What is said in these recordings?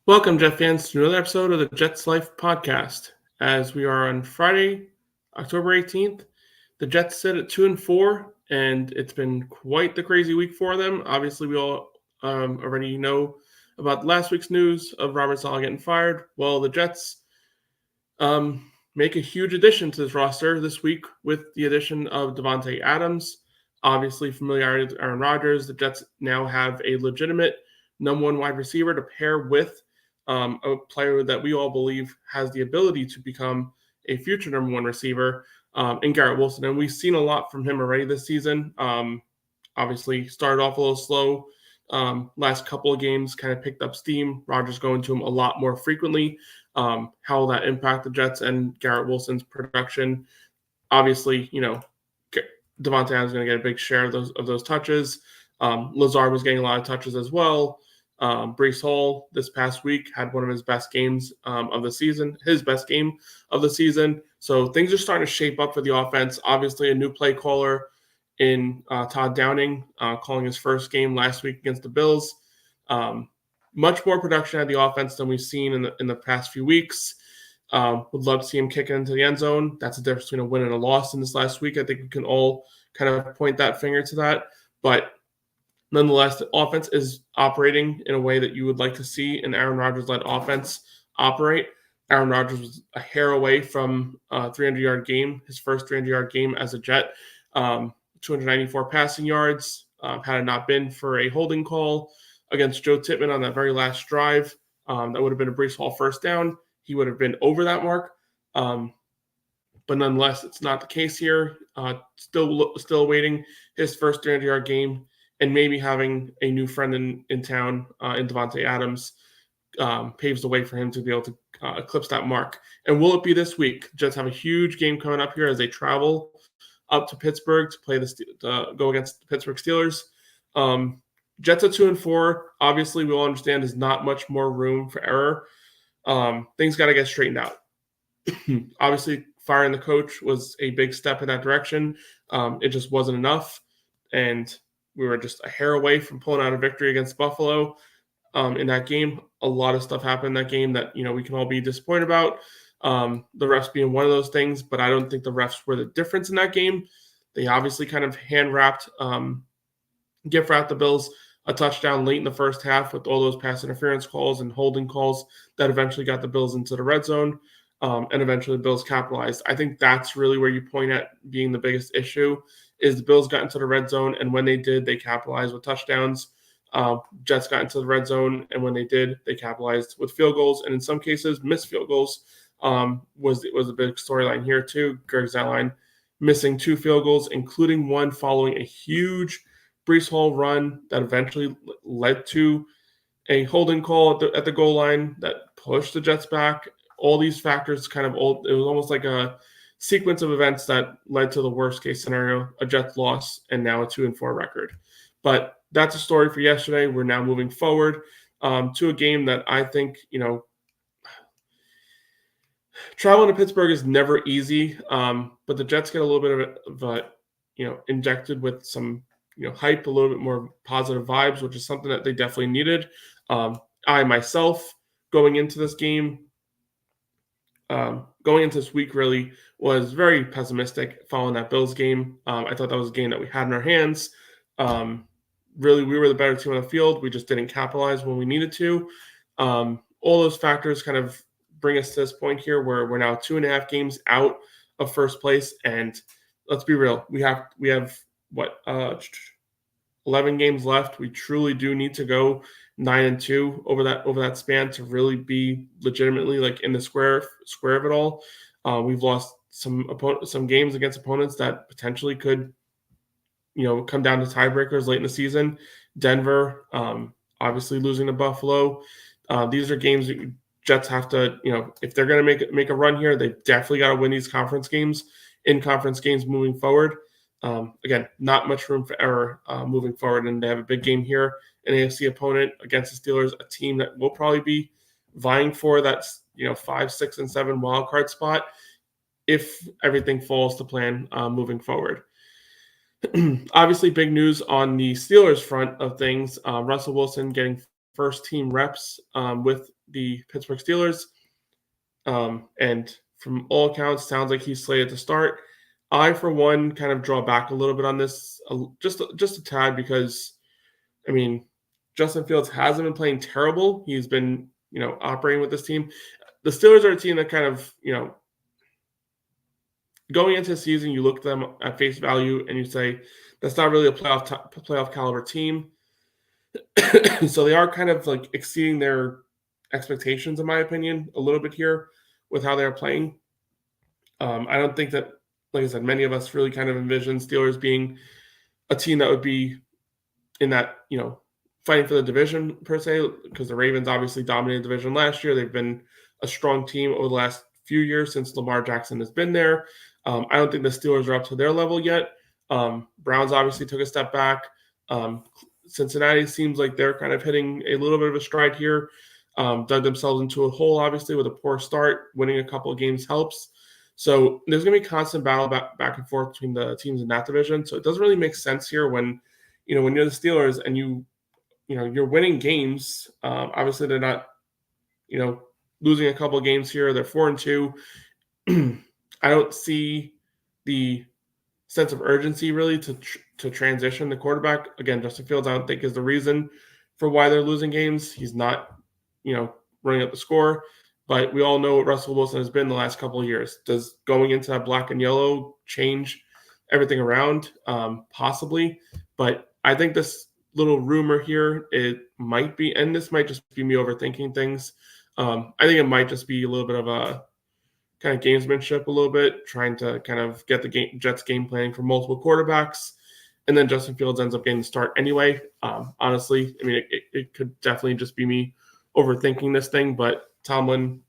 Welcome, Jet fans, to another episode of the Jets Life podcast. As we are on Friday, October 18th, the Jets sit at 2-4, and it's been quite the crazy week for them. Obviously, we all already know about last week's news of Robert Saleh getting fired. Well, the Jets make a huge addition to this roster this week with the addition of Davante Adams. Obviously, familiarity with Aaron Rodgers, the Jets now have a legitimate number one wide receiver to pair with a player that we all believe has the ability to become a future number one receiver in Garrett Wilson. And we've seen a lot from him already this season. Obviously, started off a little slow. Last couple of games kind of picked up steam. Rodgers going to him a lot more frequently. How will that impact the Jets and Garrett Wilson's production? Obviously, Davante Adams is going to get a big share of those touches. Lazard was getting a lot of touches as well. Breece Hall this past week had one of his best games of the season, his best game of the season. So things are starting to shape up for the offense. Obviously, a new play caller in Todd Downing, calling his first game last week against the Bills. Much more production at the offense than we've seen in the past few weeks. Would love to see him kick it into the end zone. That's the difference between a win and a loss in this last week. I think we can all kind of point that finger to that. But nonetheless, the offense is operating in a way that you would like to see an Aaron Rodgers-led offense operate. Aaron Rodgers was a hair away from a 300-yard game, his first 300-yard game as a Jet. 294 passing yards, had it not been for a holding call against Joe Tippmann on that very last drive. That would have been a Breece Hall first down. He would have been over that mark. But nonetheless, it's not the case here. Still waiting his first 300-yard game, and maybe having a new friend in town in Davante Adams paves the way for him to be able to eclipse that mark. And will it be this week? Jets have a huge game coming up here as they travel up to Pittsburgh to play go against the Pittsburgh Steelers. Jets at 2-4, obviously we all understand is not much more room for error. Things got to get straightened out. Obviously, firing the coach was a big step in that direction. It just wasn't enough, and we were just a hair away from pulling out a victory against Buffalo in that game. A lot of stuff happened in that game that we can all be disappointed about. The refs being one of those things, but I don't think the refs were the difference in that game. They obviously kind of hand-wrapped, gift-wrapped the Bills a touchdown late in the first half with all those pass interference calls and holding calls that eventually got the Bills into the red zone, and eventually the Bills capitalized. I think that's really where you point at being the biggest issue is the Bills got into the red zone, and when they did, they capitalized with touchdowns. Jets got into the red zone, and when they did, they capitalized with field goals, and in some cases, missed field goals. Was a big storyline here too. Greg Zuerlein missing 2 field goals, including one following a huge Breece Hall run that eventually led to a holding call at the goal line that pushed the Jets back. All these factors it was almost like a sequence of events that led to the worst case scenario, a Jets loss, and now a 2-4 record. But that's a story for yesterday. We're now moving forward to a game that I think, traveling to Pittsburgh is never easy, but the Jets get a little bit of injected with some, hype, a little bit more positive vibes, which is something that they definitely needed. I myself, going into this game, going into this week, really was very pessimistic following that Bills game. I thought that was a game that we had in our hands. Really, we were the better team on the field. We just didn't capitalize when we needed to. All those factors kind of bring us to this point here where we're now 2.5 games out of first place. And let's be real, we have 11 games left. We truly do need to go 9-2 over that span to really be legitimately like in the square of it all. We've lost some games against opponents that potentially could come down to tiebreakers late in the season. Denver, obviously losing to Buffalo. These are games that Jets have to, if they're going to make a run here, they definitely got to win these conference games moving forward. Again, not much room for error moving forward, and they have a big game here, an AFC opponent against the Steelers, a team that will probably be vying for that 5, 6, and 7 wild card spot if everything falls to plan moving forward. Obviously, big news on the Steelers front of things. Russell Wilson getting first team reps with the Pittsburgh Steelers. And from all accounts, sounds like he's slated to start. I, for one, kind of draw back a little bit on this, just a tad, because, I mean, Justin Fields hasn't been playing terrible. He's been, operating with this team. The Steelers are a team that kind of, going into the season, you look at them at face value and you say, that's not really a playoff caliber team. So they are kind of like exceeding their expectations, in my opinion, a little bit here with how they're playing. I don't think that, like I said, many of us really kind of envision Steelers being a team that would be in that, fighting for the division per se, because the Ravens obviously dominated the division last year. They've been a strong team over the last few years since Lamar Jackson has been there. I don't think the Steelers are up to their level yet. Browns obviously took a step back. Cincinnati seems like they're kind of hitting a little bit of a stride here. Dug themselves into a hole, obviously, with a poor start. Winning a couple of games helps. So there's going to be constant battle back and forth between the teams in that division. So it doesn't really make sense here when you're the Steelers and you're winning games. Obviously, they're not, losing a couple of games here. They're 4-2. I don't see the sense of urgency really to transition the quarterback. Again, Justin Fields, I don't think is the reason for why they're losing games. He's not, running up the score. But we all know what Russell Wilson has been the last couple of years. Does going into that black and yellow change everything around? Possibly. But I think this little rumor here, it might be, and this might just be me overthinking things. I think it might just be a little bit of a kind of gamesmanship a little bit, trying to kind of get the Jets game planning for multiple quarterbacks. And then Justin Fields ends up getting the start anyway. Honestly, I mean, it could definitely just be me overthinking this thing, but Tomlin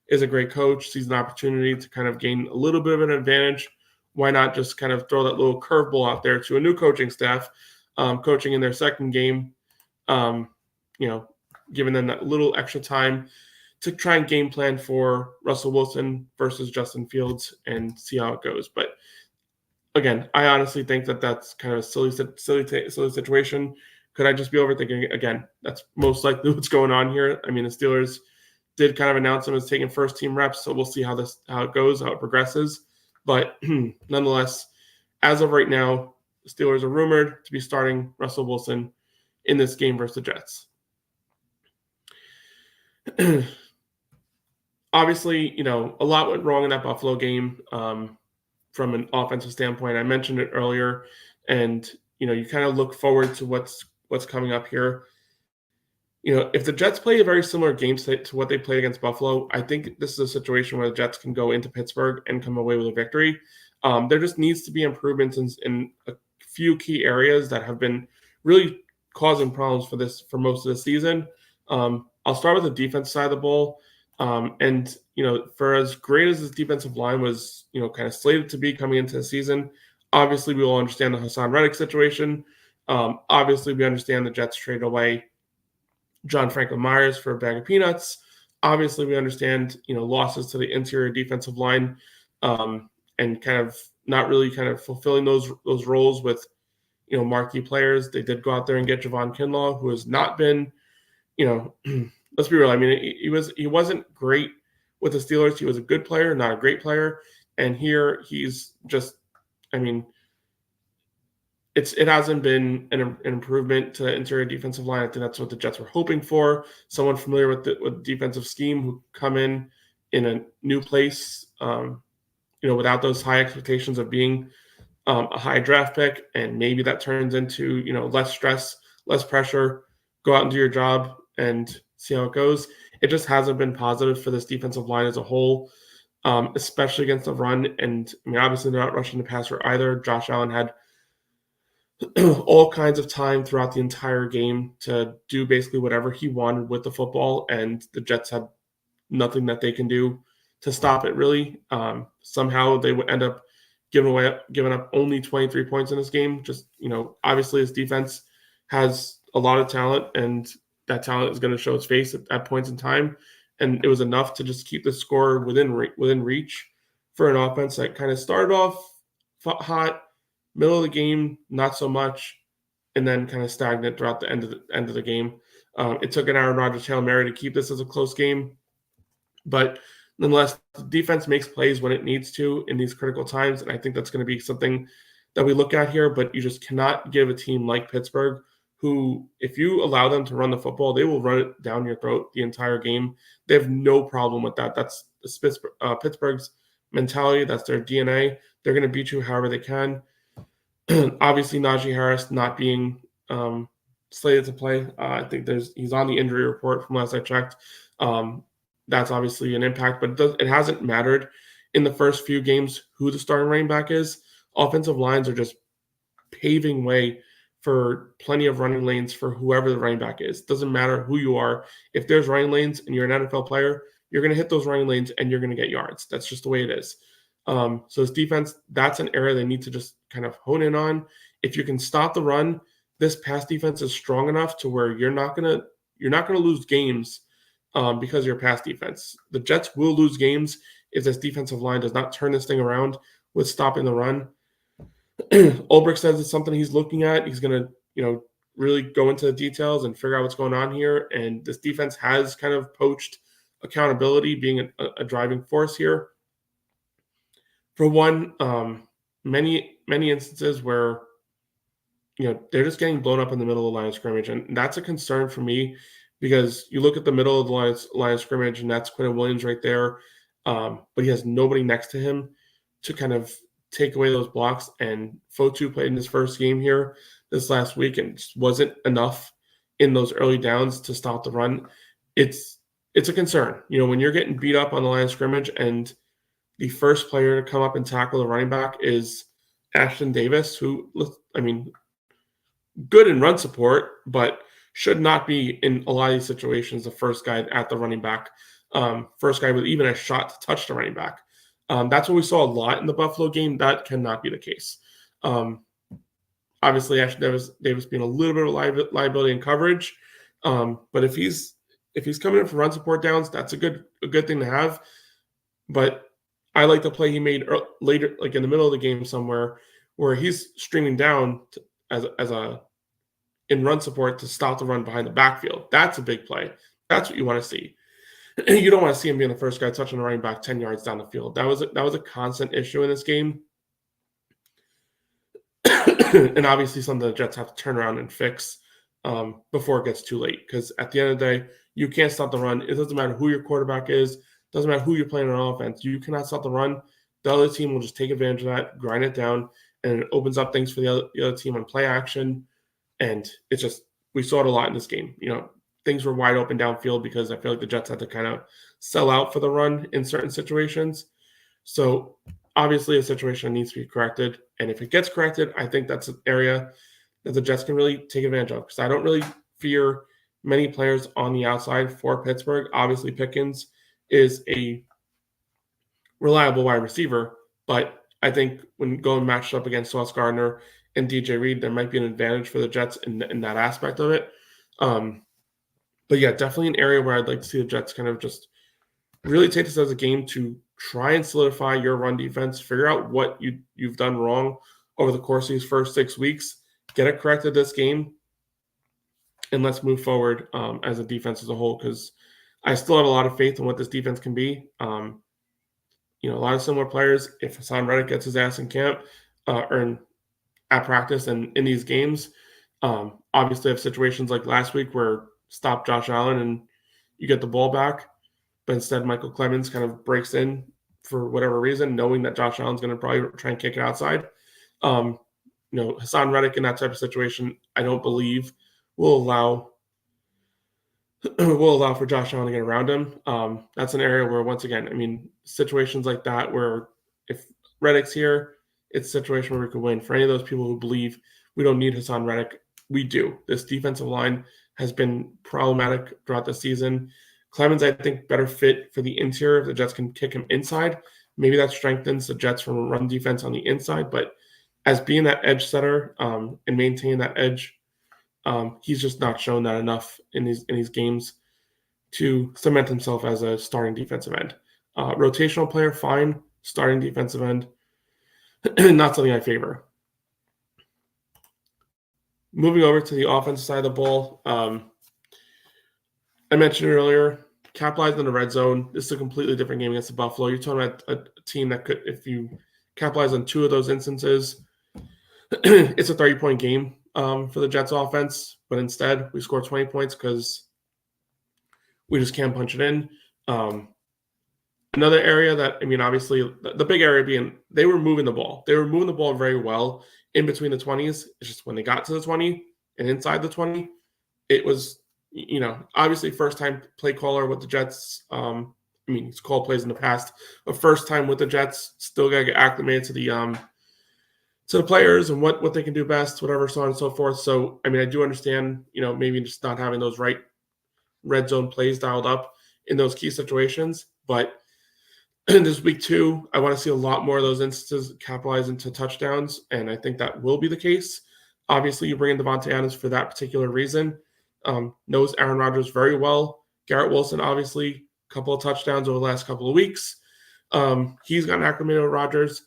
is a great coach, sees an opportunity to kind of gain a little bit of an advantage. Why not just kind of throw that little curveball out there to a new coaching staff, coaching in their second game, giving them that little extra time to try and game plan for Russell Wilson versus Justin Fields and see how it goes. But again, I honestly think that that's kind of a silly situation. Could I just be overthinking it? Again, that's most likely what's going on here. I mean, the Steelers did kind of announce him as taking first team reps, so we'll see how it goes, how it progresses. But nonetheless, as of right now, the Steelers are rumored to be starting Russell Wilson in this game versus the Jets. Obviously, a lot went wrong in that Buffalo game from an offensive standpoint. I mentioned it earlier, and you kind of look forward to what's coming up here. If the Jets play a very similar game to what they played against Buffalo, I think this is a situation where the Jets can go into Pittsburgh and come away with a victory. There just needs to be improvements in a few key areas that have been really causing problems for most of the season. I'll start with the defense side of the ball. And for as great as this defensive line was, kind of slated to be coming into the season, obviously we all understand the Hassan Reddick situation. Obviously we understand the Jets traded away John Franklin Myers for a bag of peanuts. Obviously we understand, losses to the interior defensive line, and kind of not really kind of fulfilling those roles with, marquee players. They did go out there and get Javon Kinlaw, who has not been, let's be real. I mean, he wasn't great with the Steelers. He was a good player, not a great player. And here he's just, I mean, it hasn't been an improvement to the interior defensive line. I think that's what the Jets were hoping for. Someone familiar with the defensive scheme who come in a new place, without those high expectations of being a high draft pick. And maybe that turns into, less stress, less pressure, go out and do your job and see how it goes. It just hasn't been positive for this defensive line as a whole, especially against the run. And I mean, obviously they're not rushing the passer either. Josh Allen had all kinds of time throughout the entire game to do basically whatever he wanted with the football, and the Jets had nothing that they can do to stop it, really. Somehow they would end up giving up only 23 points in this game. Just, obviously his defense has a lot of talent, and that talent is going to show its face at points in time. And it was enough to just keep the score within reach for an offense that kind of started off hot, middle of the game, not so much, and then kind of stagnant throughout the end of the game. It took an Aaron Rodgers Hail Mary to keep this as a close game. But nonetheless, the defense makes plays when it needs to in these critical times. And I think that's going to be something that we look at here. But you just cannot give a team like Pittsburgh, who, if you allow them to run the football, they will run it down your throat the entire game. They have no problem with that. That's Pittsburgh's mentality. That's their DNA. They're going to beat you however they can. Obviously, Najee Harris not being slated to play. I think he's on the injury report from last I checked. That's obviously an impact, but it hasn't mattered in the first few games who the starting running back is. Offensive lines are just paving way for plenty of running lanes for whoever the running back is. Doesn't matter who you are. If there's running lanes and you're an NFL player, you're going to hit those running lanes and you're going to get yards. That's just the way it is. So this defense, that's an area they need to just kind of hone in on. If you can stop the run, this pass defense is strong enough to where you're not going to lose games because of your pass defense. The Jets will lose games if this defensive line does not turn this thing around with stopping the run. Ulbrich says it's something he's looking at. He's going to, really go into the details and figure out what's going on here. And this defense has kind of poached accountability, being a driving force here. For one, many instances where they're just getting blown up in the middle of the line of scrimmage, and that's a concern for me because you look at the middle of the line of scrimmage, and that's Quinn Williams right there, but he has nobody next to him to kind of take away those blocks. And Fotu played in his first game here this last week and just wasn't enough in those early downs to stop the run. It's a concern, when you're getting beat up on the line of scrimmage and the first player to come up and tackle the running back is Ashton Davis, who, good in run support, but should not be in a lot of these situations the first guy at the running back, first guy with even a shot to touch the running back. That's what we saw a lot in the Buffalo game. That cannot be the case. Obviously, Ashton Davis being a little bit of liability in coverage, but if he's coming in for run support downs, that's a good thing to have. But I like the play he made later, like in the middle of the game somewhere, where he's streaming down in run support to stop the run behind the backfield. That's a big play. That's what you want to see. You don't want to see him being the first guy touching the running back 10 yards down the field. That was a constant issue in this game. And obviously something the Jets have to turn around and fix before it gets too late. Because at the end of the day, you can't stop the run. It doesn't matter who your quarterback is. Doesn't matter who you're playing on offense. You cannot stop the run. The other team will just take advantage of that, grind it down, and it opens up things for the other team on play action. And it's just, we saw it a lot in this game. Things were wide open downfield because I feel like the Jets had to kind of sell out for the run in certain situations. So obviously a situation needs to be corrected. And if it gets corrected, I think that's an area that the Jets can really take advantage of, because I don't really fear many players on the outside for Pittsburgh. Obviously Pickens is a reliable wide receiver, but I think when going matched up against Sauce Gardner and DJ Reed, there might be an advantage for the Jets in that aspect of it. But yeah, definitely an area where I'd like to see the Jets kind of just really take this as a game to try and solidify your run defense, figure out what you've done wrong over the course of these first 6 weeks, get it corrected this game, and let's move forward as a defense as a whole, because I still have a lot of faith in what this defense can be. A lot of similar players, if Hassan Reddick gets his ass in camp or at practice and in these games, obviously have situations like last week where stop Josh Allen and you get the ball back, but instead Michael Clemens kind of breaks in for whatever reason, knowing that Josh Allen's going to probably try and kick it outside. Hassan Reddick in that type of situation, I don't believe will allow for Josh Allen to get around him. That's an area where, once again, situations like that where if Reddick's here, it's a situation where we could win. For any of those people who believe we don't need Hassan Reddick, we do. This defensive line has been problematic throughout the season. Clemens, I think, better fit for the interior if the Jets can kick him inside. Maybe that strengthens the Jets from a run defense on the inside, but as being that edge setter and maintaining that edge, he's just not shown that enough in these games to cement himself as a starting defensive end. Rotational player, fine. Starting defensive end, not something I favor. Moving over to the offensive side of the ball, I mentioned earlier, capitalized in the red zone. This is a completely different game against the Buffalo. You're talking about a team that could, if you capitalize on two of those instances, it's a 30-point game for the Jets offense. But instead, we score 20 points because we just can't punch it in. Another area that, I mean, obviously, the big area being they were moving the ball. They were moving the ball very well in between the 20s. It's just when they got to the 20 and inside the 20, it was, obviously first-time play caller with the Jets. I mean, he's called plays in the past. But first time with the Jets, still got to get acclimated to the players and what they can do best, whatever, so on and so forth. So, I mean, I do understand, maybe just not having those right red zone plays dialed up in those key situations. But this week 2, I want to see a lot more of those instances capitalize into touchdowns, and I think that will be the case. Obviously, you bring in Davante Adams for that particular reason. Knows Aaron Rodgers very well. Garrett Wilson, obviously, a couple of touchdowns over the last couple of weeks. He's gotten acclimated with Rodgers,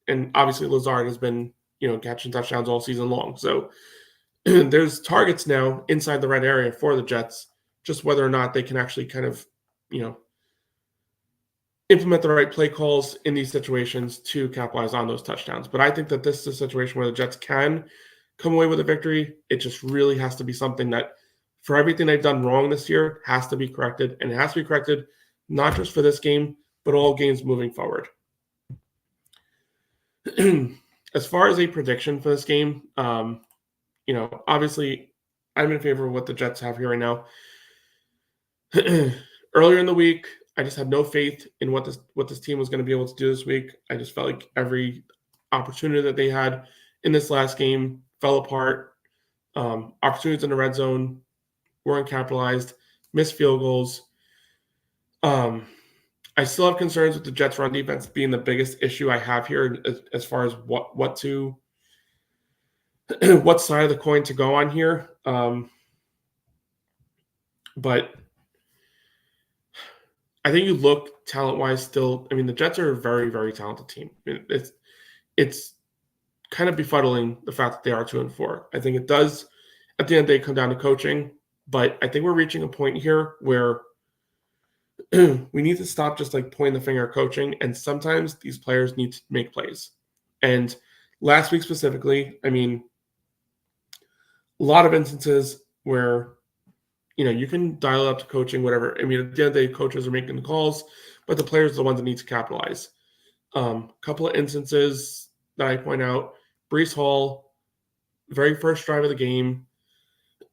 and obviously Lazard has been, catching touchdowns all season long. So there's targets now inside the red area for the Jets, just whether or not they can actually kind of, implement the right play calls in these situations to capitalize on those touchdowns. But I think that this is a situation where the Jets can come away with a victory. It just really has to be something that, for everything they've done wrong this year, has to be corrected. And it has to be corrected not just for this game, but all games moving forward. As far as a prediction for this game, obviously I'm in favor of what the Jets have here right now. Earlier in the week, I just had no faith in what this team was going to be able to do this week. I just felt like every opportunity that they had in this last game fell apart. Opportunities in the red zone weren't capitalized, missed field goals. I still have concerns with the Jets' run defense being the biggest issue I have here as far as what side of the coin to go on here. But I think you look talent-wise still. I mean, the Jets are a very, very talented team. I mean, it's kind of befuddling the fact that they are 2-4. I think it does, at the end of the day, come down to coaching. But I think we're reaching a point here where we need to stop just like pointing the finger at coaching. And sometimes these players need to make plays. And last week specifically, I mean, a lot of instances where you can dial up to coaching, whatever. I mean, at the end of the day, coaches are making the calls, but the players are the ones that need to capitalize. Couple of instances that I point out: Breece Hall, very first drive of the game,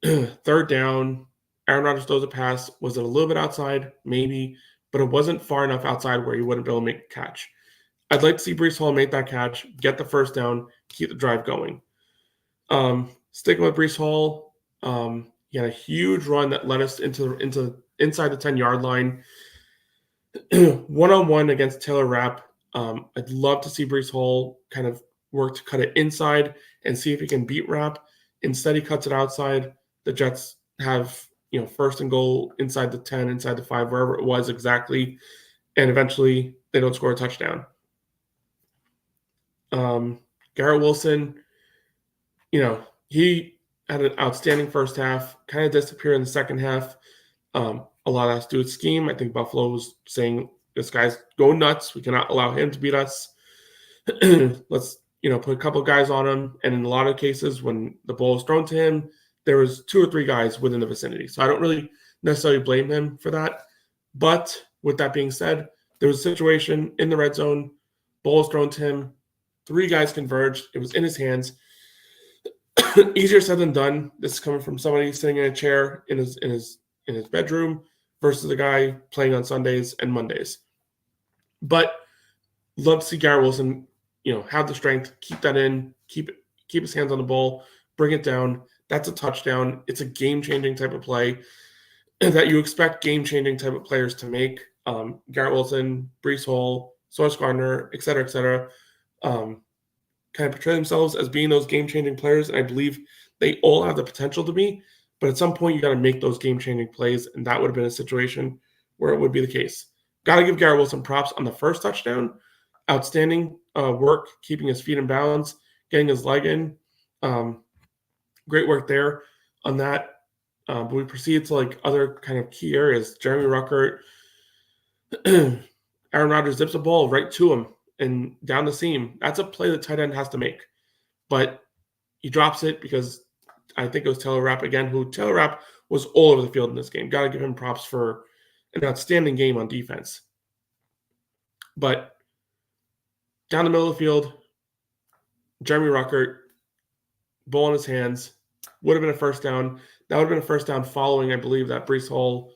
third down. Aaron Rodgers throws a pass. Was it a little bit outside? Maybe, but it wasn't far enough outside where he wouldn't be able to make a catch. I'd like to see Breece Hall make that catch, get the first down, keep the drive going. Sticking with Breece Hall, he had a huge run that led us into inside the 10-yard line. One-on-one against Taylor Rapp. I'd love to see Breece Hall kind of work to cut it inside and see if he can beat Rapp. Instead, he cuts it outside. The Jets have, first and goal inside the 10, inside the 5, wherever it was exactly. And eventually, they don't score a touchdown. Garrett Wilson, he had an outstanding first half, kind of disappeared in the second half. A lot of that has to do with scheme. I think Buffalo was saying, this guy's going nuts. We cannot allow him to beat us. Let's, put a couple of guys on him. And in a lot of cases, when the ball was thrown to him, there was 2 or 3 guys within the vicinity. So I don't really necessarily blame him for that. But with that being said, there was a situation in the red zone, ball was thrown to him, 3 guys converged. It was in his hands. Easier said than done. This is coming from somebody sitting in a chair in his bedroom versus a guy playing on Sundays and Mondays. But love to see Garrett Wilson, have the strength, keep that in, keep his hands on the ball, bring it down. That's a touchdown. It's a game-changing type of play that you expect game-changing type of players to make. Garrett Wilson, Breece Hall, Sauce Gardner, et cetera, kind of portray themselves as being those game-changing players, and I believe they all have the potential to be. But at some point, you got to make those game-changing plays, and that would have been a situation where it would be the case. Got to give Garrett Wilson props on the first touchdown. Outstanding work, keeping his feet in bounds, getting his leg in. Great work there on that. But we proceed to like other kind of key areas. Jeremy Ruckert, Aaron Rodgers zips a ball right to him and down the seam. That's a play the tight end has to make. But he drops it because I think it was Taylor Rapp again, who Taylor Rapp was all over the field in this game. Got to give him props for an outstanding game on defense. But down the middle of the field, Jeremy Ruckert, ball in his hands, would have been a first down. That would have been a first down following, I believe, that Breece Hall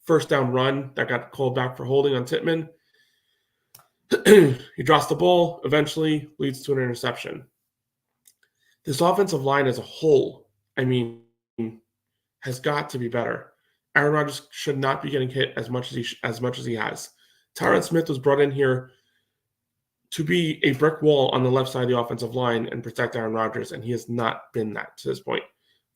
first down run that got called back for holding on Tittman. He drops the ball, eventually leads to an interception. This offensive line as a whole, I mean, has got to be better. Aaron Rodgers should not be getting hit as much as he has. Tyron Smith was brought in here to be a brick wall on the left side of the offensive line and protect Aaron Rodgers, and he has not been that to this point.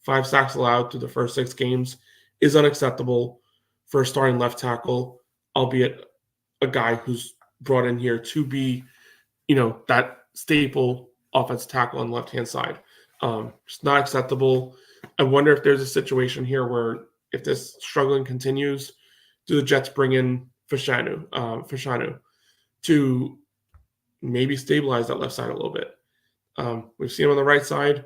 5 sacks allowed through the first 6 games is unacceptable for a starting left tackle, albeit a guy who's brought in here to be, that staple offensive tackle on the left-hand side. It's not acceptable. I wonder if there's a situation here where if this struggling continues, do the Jets bring in Fashanu to maybe stabilize that left side a little bit? We've seen him on the right side,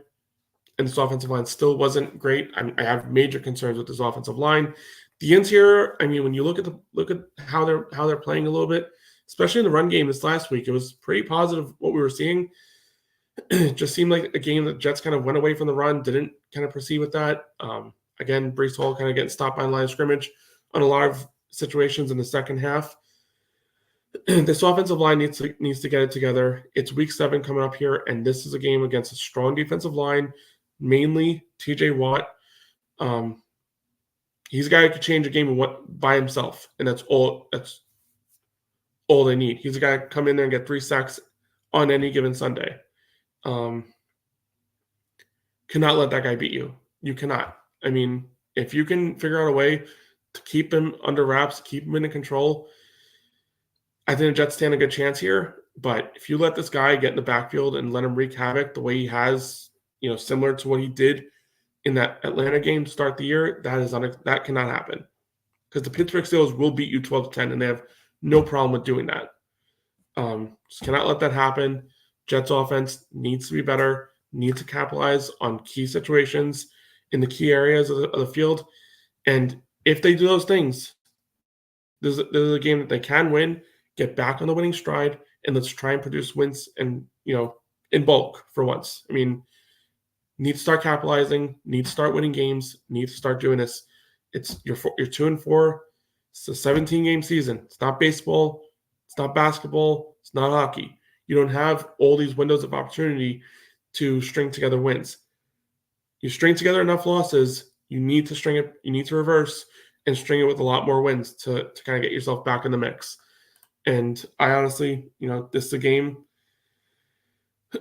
and this offensive line still wasn't great. I have major concerns with this offensive line. The interior, I mean, when you look at how they're playing a little bit, especially in the run game this last week, it was pretty positive what we were seeing. It just seemed like a game that Jets kind of went away from the run, didn't kind of proceed with that. Again, Breece Hall kind of getting stopped by the line of scrimmage on a lot of situations in the second half. This offensive line needs to get it together. It's week 7 coming up here, and this is a game against a strong defensive line, mainly TJ Watt. He's a guy who could change a game by himself, and that's all they need. He's a guy who can come in there and get 3 sacks on any given Sunday. Cannot let that guy beat you. You cannot. I mean, if you can figure out a way to keep him under wraps, keep him in control, I think the Jets stand a good chance here. But if you let this guy get in the backfield and let him wreak havoc the way he has, similar to what he did in that Atlanta game to start the year, that cannot happen. Because the Pittsburgh Steelers will beat you 12-10, and they have no problem with doing that. Just cannot let that happen. Jets offense needs to be better, needs to capitalize on key situations in the key areas of the field. And if they do those things, this is a game that they can win, get back on the winning stride, and let's try and produce wins and, in bulk for once. I mean, need to start capitalizing, need to start winning games, need to start doing this. You're 2-4. It's a 17-game season. It's not baseball. It's not basketball. It's not hockey. You don't have all these windows of opportunity to string together wins. You string together enough losses, you need to string it, you need to reverse and string it with a lot more wins to kind of get yourself back in the mix. And I honestly, this is a game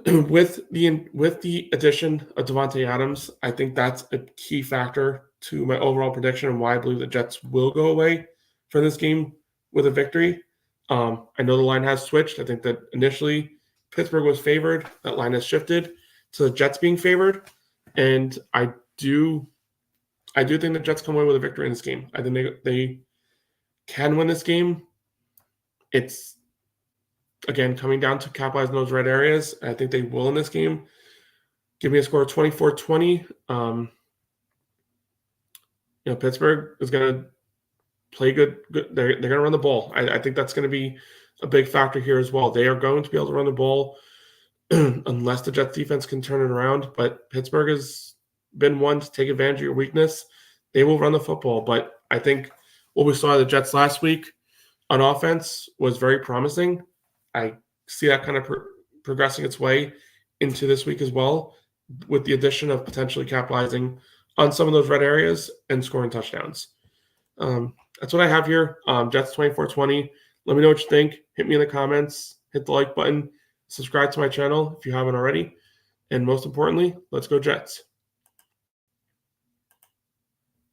with the addition of Davante Adams. I think that's a key factor to my overall prediction and why I believe the Jets will go away from this game with a victory. I know the line has switched. I think that initially Pittsburgh was favored. That line has shifted to the Jets being favored. And I do think the Jets come away with a victory in this game. I think they can win this game. It's, again, coming down to capitalizing those red areas. I think they will in this game. Give me a score of 24-20. Pittsburgh is going to play good. They're going to run the ball. I think that's going to be a big factor here as well. They are going to be able to run the ball unless the Jets defense can turn it around. But Pittsburgh has been one to take advantage of your weakness. They will run the football. But I think what we saw of the Jets last week on offense was very promising. I see that kind of progressing its way into this week as well, with the addition of potentially capitalizing on some of those red areas and scoring touchdowns. That's what I have here. Jets 24-20. Let me know what you think. Hit me in the comments. Hit the like button. Subscribe to my channel if you haven't already. And most importantly, let's go Jets.